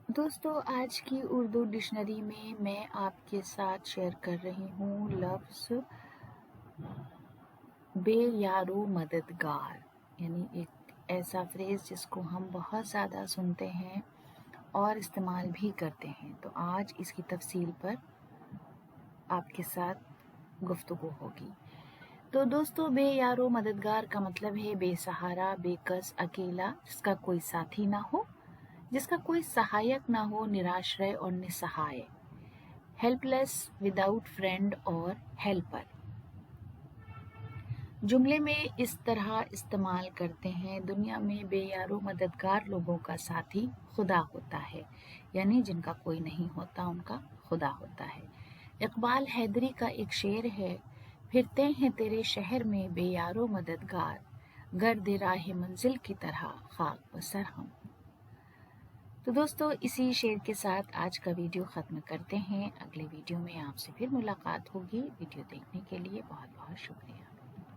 दोस्तों, आज की उर्दू डिक्शनरी में मैं आपके साथ शेयर कर रही हूँ लफ्ज़ बेयारो मददगार, यानी एक ऐसा फ्रेज़ जिसको हम बहुत ज़्यादा सुनते हैं और इस्तेमाल भी करते हैं। तो आज इसकी तफसील पर आपके साथ गुफ्तगू होगी। तो दोस्तों, बेयारो मददगार का मतलब है बेसहारा, बेकस, अकेला, जिसका कोई साथी ना हो, जिसका कोई सहायक ना हो, निराश्रय और निसहाय, हेल्पलेस, विदाउट फ्रेंड और हेल्पर। जुमले में इस तरह इस्तेमाल करते हैं, दुनिया में बेयारो मददगार लोगों का साथी खुदा होता है, यानी जिनका कोई नहीं होता उनका खुदा होता है। इकबाल हैदरी का एक शेर है, फिरते हैं तेरे शहर में बेयारो मददगार, गर्द राह मंजिल की तरह खाक बसर हम। तो दोस्तों, इसी शेर के साथ आज का वीडियो ख़त्म करते हैं। अगले वीडियो में आपसे फिर मुलाकात होगी। वीडियो देखने के लिए बहुत बहुत शुक्रिया।